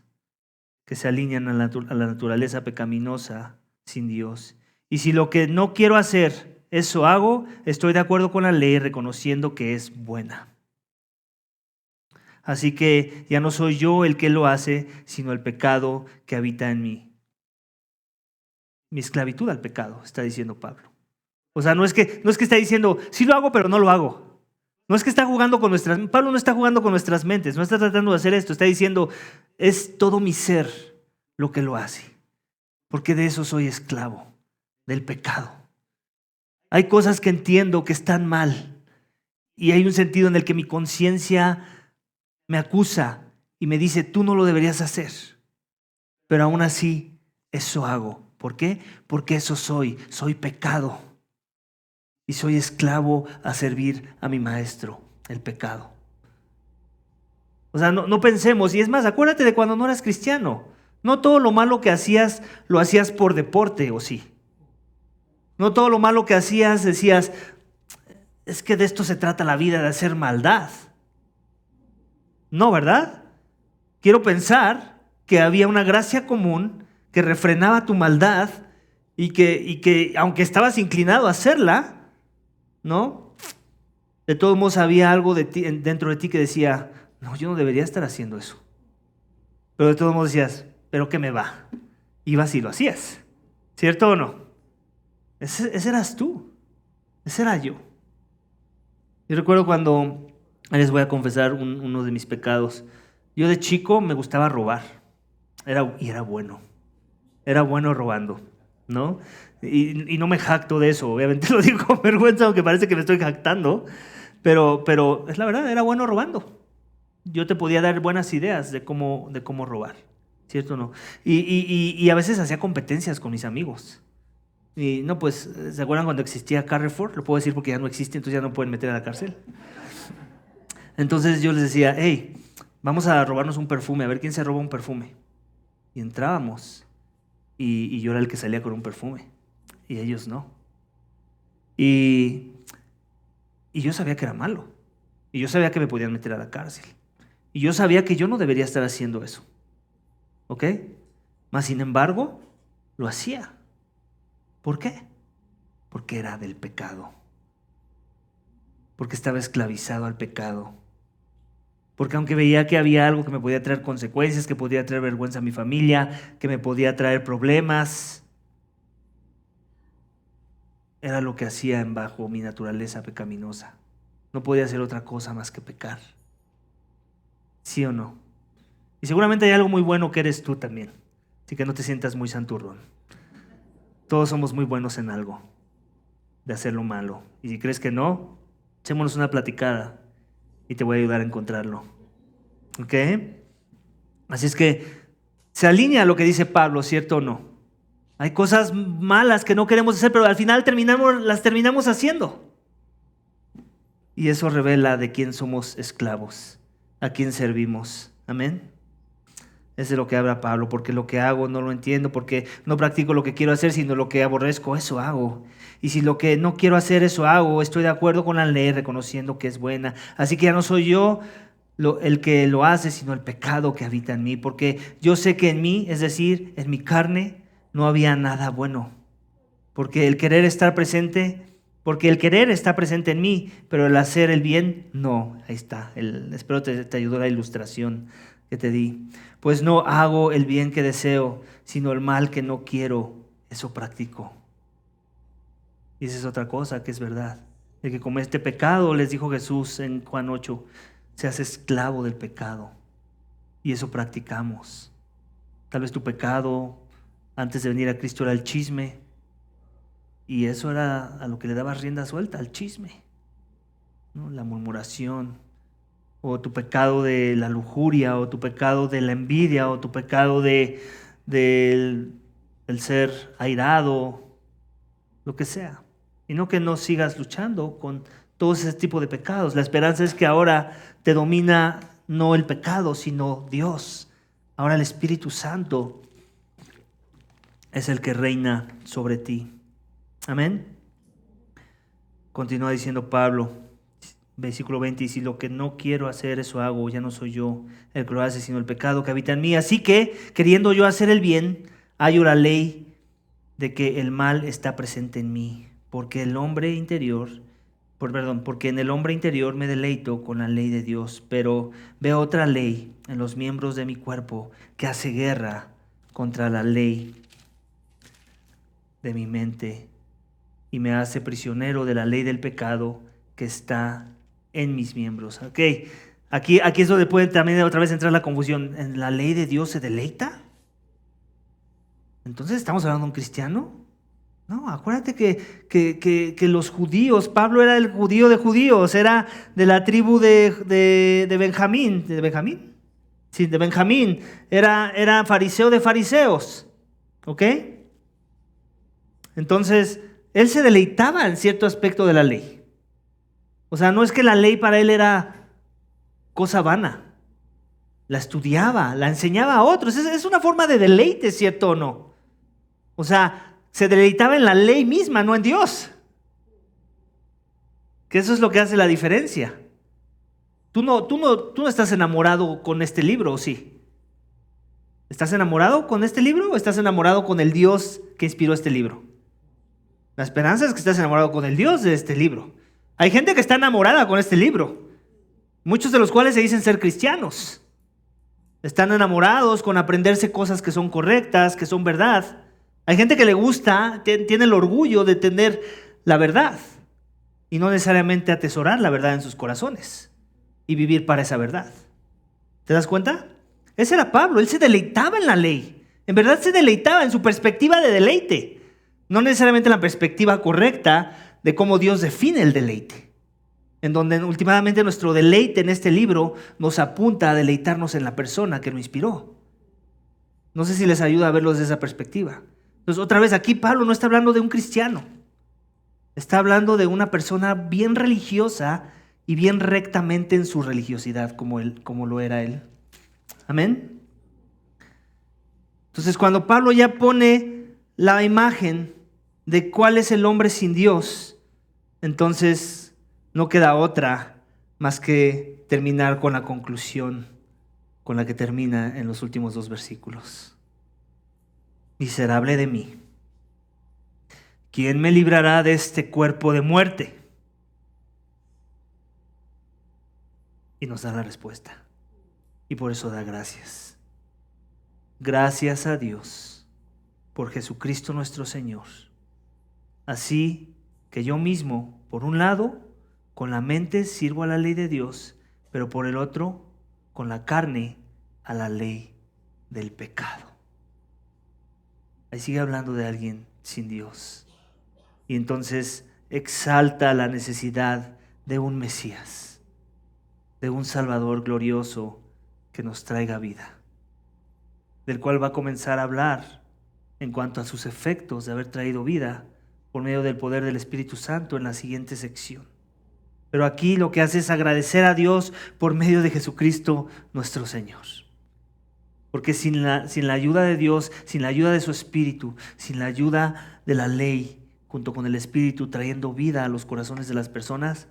Speaker 1: que se alinean a la naturaleza pecaminosa sin Dios. Y si lo que no quiero hacer, eso hago, estoy de acuerdo con la ley, reconociendo que es buena. Así que ya no soy yo el que lo hace, sino el pecado que habita en mí. Mi esclavitud al pecado, está diciendo Pablo. O sea, no es que está diciendo, sí lo hago, pero no lo hago. No es que está jugando con Pablo no está jugando con nuestras mentes, no está tratando de hacer esto, está diciendo, es todo mi ser lo que lo hace. Porque de eso soy esclavo, del pecado. Hay cosas que entiendo que están mal y hay un sentido en el que mi conciencia me acusa y me dice, tú no lo deberías hacer. Pero aún así, eso hago. ¿Por qué? Porque eso soy pecado. y soy esclavo a servir a mi maestro, el pecado. O sea, no pensemos, y es más, acuérdate de cuando no eras cristiano. No todo lo malo que hacías lo hacías por deporte, ¿o sí? No todo lo malo que hacías decías, es que de esto se trata la vida, de hacer maldad. No, ¿verdad? Quiero pensar que había una gracia común que refrenaba tu maldad y que aunque estabas inclinado a hacerla, ¿no? De todos modos había algo de ti, dentro de ti que decía, no, yo no debería estar haciendo eso. Pero de todos modos decías, ¿pero qué me va? Ibas y lo hacías. ¿Cierto o no? Ese eras tú. Ese era yo. Yo recuerdo cuando, les voy a confesar uno de mis pecados. Yo de chico me gustaba robar. Era bueno. Era bueno robando, ¿no? Y no me jacto de eso. Obviamente lo digo con vergüenza, aunque parece que me estoy jactando. Pero es la verdad, era bueno robando. Yo te podía dar buenas ideas de cómo robar. ¿Cierto o no? Y a veces hacía competencias con mis amigos. Y no, pues, ¿se acuerdan cuando existía Carrefour? Lo puedo decir porque ya no existe, entonces ya no pueden meter a la cárcel. Entonces yo les decía, hey, vamos a robarnos un perfume, a ver quién se roba un perfume. Y entrábamos, y yo era el que salía con un perfume, y ellos no. Y yo sabía que era malo, y yo sabía que me podían meter a la cárcel, y yo sabía que yo no debería estar haciendo eso. ¿Ok? Mas sin embargo, lo hacía. ¿Por qué? Porque era del pecado. Porque estaba esclavizado al pecado. Porque aunque veía que había algo que me podía traer consecuencias, que podía traer vergüenza a mi familia, que me podía traer problemas, era lo que hacía bajo mi naturaleza pecaminosa. No podía hacer otra cosa más que pecar. ¿Sí o no? Y seguramente hay algo muy bueno que eres tú también. Así que no te sientas muy santurrón. Todos somos muy buenos en algo, de hacer lo malo. Y si crees que no, echémonos una platicada y te voy a ayudar a encontrarlo. ¿Ok? Así es que se alinea a lo que dice Pablo, ¿cierto o no? Hay cosas malas que no queremos hacer, pero al final las terminamos haciendo. Y eso revela de quién somos esclavos, a quién servimos. Amén. Es de lo que habla Pablo, porque lo que hago no lo entiendo, porque no practico lo que quiero hacer, sino lo que aborrezco, eso hago. Y si lo que no quiero hacer, eso hago, estoy de acuerdo con la ley, reconociendo que es buena. Así que ya no soy yo el que lo hace, sino el pecado que habita en mí, porque yo sé que en mí, es decir, en mi carne, no había nada bueno. Porque el querer está presente en mí, pero el hacer el bien, no. Ahí está, espero te ayudó la ilustración que te di. Pues no hago el bien que deseo, sino el mal que no quiero, eso practico. Y esa es otra cosa que es verdad. El que comete pecado, les dijo Jesús en Juan 8, se hace esclavo del pecado. Y eso practicamos. Tal vez tu pecado antes de venir a Cristo era el chisme. Y eso era a lo que le dabas rienda suelta, al chisme, ¿no? La murmuración. O tu pecado de la lujuria, o tu pecado de la envidia, o tu pecado del ser airado, lo que sea. Y no que no sigas luchando con todo ese tipo de pecados. La esperanza es que ahora te domina no el pecado, sino Dios. Ahora el Espíritu Santo es el que reina sobre ti. Amén. Continúa diciendo Pablo, versículo 20, y si lo que no quiero hacer, eso hago, ya no soy yo el que lo hace, sino el pecado que habita en mí. Así que, queriendo yo hacer el bien, hallo la ley de que el mal está presente en mí, porque en el hombre interior me deleito con la ley de Dios, pero veo otra ley en los miembros de mi cuerpo que hace guerra contra la ley de mi mente y me hace prisionero de la ley del pecado que está en mis miembros. Ok, aquí es donde puede también otra vez entrar la confusión. ¿En la ley de Dios se deleita? Entonces, ¿estamos hablando de un cristiano? No, acuérdate que los judíos, Pablo era el judío de judíos, era de la tribu de Benjamín. ¿De Benjamín? Sí, de Benjamín. Era fariseo de fariseos. ¿Ok? Entonces, él se deleitaba en cierto aspecto de la ley. O sea, no es que la ley para él era cosa vana. La estudiaba, la enseñaba a otros. Es una forma de deleite, ¿cierto o no? O sea, se deleitaba en la ley misma, no en Dios. Que eso es lo que hace la diferencia. Tú no estás enamorado con este libro, ¿o sí? ¿Estás enamorado con este libro o estás enamorado con el Dios que inspiró este libro? La esperanza es que estás enamorado con el Dios de este libro. Hay gente que está enamorada con este libro, muchos de los cuales se dicen ser cristianos. Están enamorados con aprenderse cosas que son correctas, que son verdad. Hay gente que le gusta, tiene el orgullo de tener la verdad y no necesariamente atesorar la verdad en sus corazones y vivir para esa verdad. ¿Te das cuenta? Ese era Pablo, él se deleitaba en la ley. En verdad se deleitaba en su perspectiva de deleite, no necesariamente en la perspectiva correcta de cómo Dios define el deleite. En donde últimamente nuestro deleite en este libro nos apunta a deleitarnos en la persona que lo inspiró. No sé si les ayuda a verlo desde esa perspectiva. Entonces, otra vez, aquí Pablo no está hablando de un cristiano. Está hablando de una persona bien religiosa y bien rectamente en su religiosidad, como lo era él. Amén. Entonces, cuando Pablo ya pone la imagen de cuál es el hombre sin Dios, entonces no queda otra más que terminar con la conclusión con la que termina en los últimos 2 versículos. Miserable de mí, ¿quién me librará de este cuerpo de muerte? Y nos da la respuesta. Y por eso da gracias. Gracias a Dios por Jesucristo nuestro Señor. Así que yo mismo, por un lado, con la mente sirvo a la ley de Dios, pero por el otro, con la carne, a la ley del pecado. Ahí sigue hablando de alguien sin Dios. Y entonces exalta la necesidad de un Mesías, de un Salvador glorioso que nos traiga vida, del cual va a comenzar a hablar en cuanto a sus efectos de haber traído vida por medio del poder del Espíritu Santo en la siguiente sección. Pero aquí lo que hace es agradecer a Dios por medio de Jesucristo nuestro Señor. Porque sin la ayuda de Dios, sin la ayuda de su Espíritu, sin la ayuda de la ley, junto con el Espíritu trayendo vida a los corazones de las personas,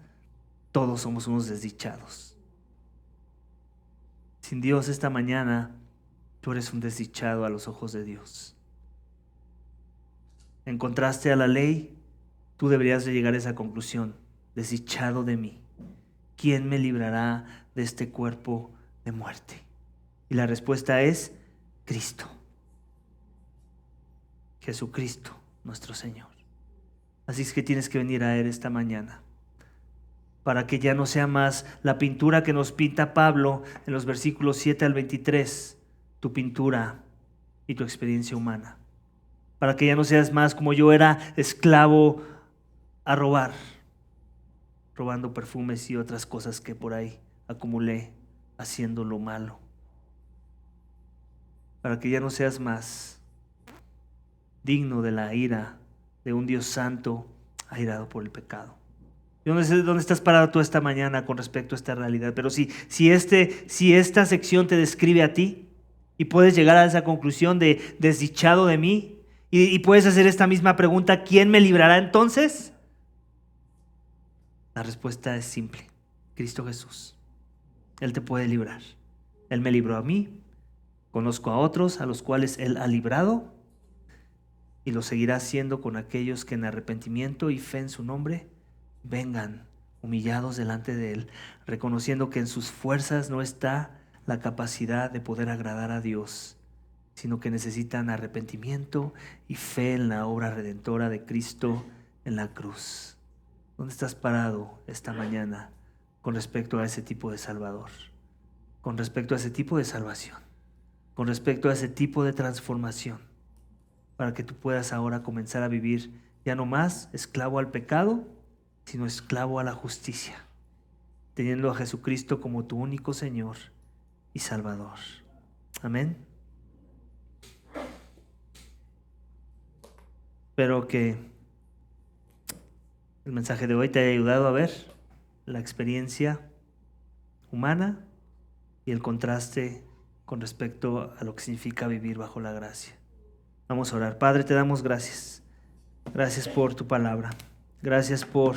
Speaker 1: todos somos unos desdichados. Sin Dios esta mañana, tú eres un desdichado a los ojos de Dios. En contraste a la ley, tú deberías de llegar a esa conclusión. Desdichado de mí, ¿quién me librará de este cuerpo de muerte? Y la respuesta es Cristo, Jesucristo, nuestro Señor. Así es que tienes que venir a Él esta mañana, para que ya no sea más la pintura que nos pinta Pablo en los versículos 7 al 23, tu pintura y tu experiencia humana. Para que ya no seas más como yo era esclavo a robar, robando perfumes y otras cosas que por ahí acumulé haciendo lo malo. Para que ya no seas más digno de la ira de un Dios santo airado por el pecado. Yo no sé dónde estás parado tú esta mañana con respecto a esta realidad, pero si esta sección te describe a ti y puedes llegar a esa conclusión de desdichado de mí y puedes hacer esta misma pregunta, ¿quién me librará entonces? La respuesta es simple, Cristo Jesús. Él te puede librar. Él me libró a mí, conozco a otros a los cuales Él ha librado y lo seguirá haciendo con aquellos que en arrepentimiento y fe en su nombre vengan humillados delante de Él, reconociendo que en sus fuerzas no está la capacidad de poder agradar a Dios, sino que necesitan arrepentimiento y fe en la obra redentora de Cristo en la cruz. ¿Dónde estás parado esta mañana con respecto a ese tipo de Salvador? Con respecto a ese tipo de salvación, con respecto a ese tipo de transformación, para que tú puedas ahora comenzar a vivir ya no más esclavo al pecado, sino esclavo a la justicia, teniendo a Jesucristo como tu único Señor y Salvador. Amén. Espero que el mensaje de hoy te haya ayudado a ver la experiencia humana y el contraste con respecto a lo que significa vivir bajo la gracia. Vamos a orar. Padre, te damos gracias. Gracias por tu palabra. Gracias por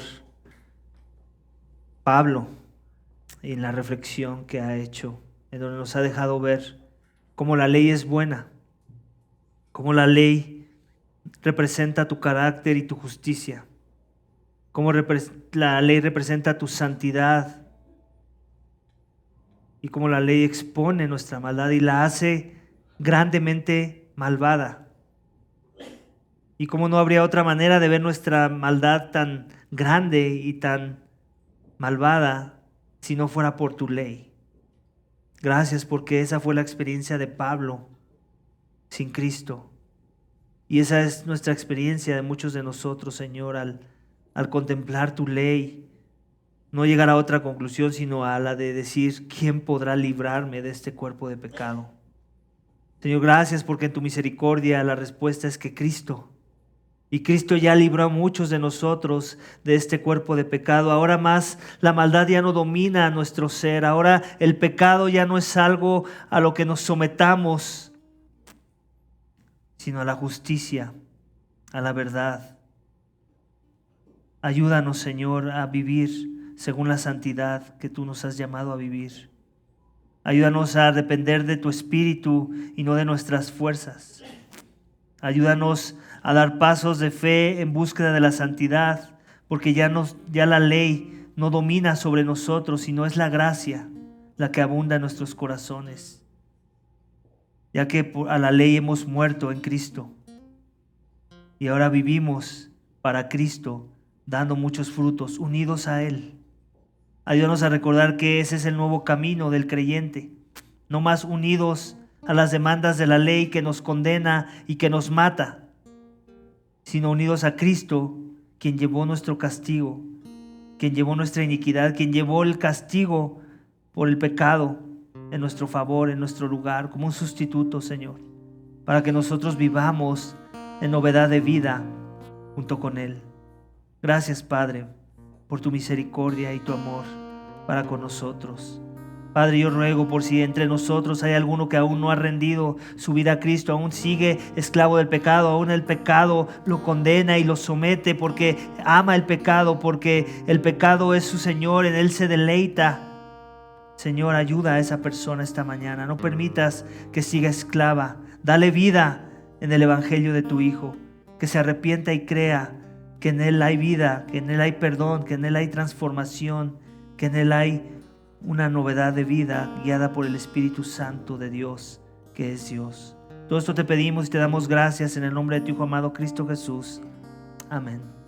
Speaker 1: Pablo y en la reflexión que ha hecho, en donde nos ha dejado ver cómo la ley es buena, cómo la ley representa tu carácter y tu justicia, cómo la ley representa tu santidad y cómo la ley expone nuestra maldad y la hace grandemente malvada. Y cómo no habría otra manera de ver nuestra maldad tan grande y tan malvada si no fuera por tu ley. Gracias porque esa fue la experiencia de Pablo sin Cristo. Y esa es nuestra experiencia de muchos de nosotros, Señor, al contemplar tu ley. No llegar a otra conclusión sino a la de decir, ¿quién podrá librarme de este cuerpo de pecado? Señor, gracias porque en tu misericordia la respuesta es que Cristo. Y Cristo ya libró a muchos de nosotros de este cuerpo de pecado. Ahora más la maldad ya no domina nuestro ser. Ahora el pecado ya no es algo a lo que nos sometamos, sino a la justicia, a la verdad. Ayúdanos, Señor, a vivir según la santidad que tú nos has llamado a vivir. Ayúdanos a depender de tu Espíritu y no de nuestras fuerzas. Ayúdanos a dar pasos de fe en búsqueda de la santidad, porque ya la ley no domina sobre nosotros, sino es la gracia la que abunda en nuestros corazones, ya que a la ley hemos muerto en Cristo y ahora vivimos para Cristo, dando muchos frutos, unidos a Él. Ayúdanos a recordar que ese es el nuevo camino del creyente, no más unidos a las demandas de la ley que nos condena y que nos mata, sino unidos a Cristo, quien llevó nuestro castigo, quien llevó nuestra iniquidad, quien llevó el castigo por el pecado en nuestro favor, en nuestro lugar, como un sustituto, Señor, para que nosotros vivamos en novedad de vida junto con Él. Gracias, Padre, por tu misericordia y tu amor para con nosotros. Padre, yo ruego por si entre nosotros hay alguno que aún no ha rendido su vida a Cristo, aún sigue esclavo del pecado, aún el pecado lo condena y lo somete porque ama el pecado, porque el pecado es su Señor, en Él se deleita. Señor, ayuda a esa persona esta mañana. No permitas que siga esclava. Dale vida en el evangelio de tu Hijo, que se arrepienta y crea que en Él hay vida, que en Él hay perdón, que en Él hay transformación, que en Él hay una novedad de vida guiada por el Espíritu Santo de Dios, que es Dios. Todo esto te pedimos y te damos gracias en el nombre de tu Hijo amado Cristo Jesús. Amén.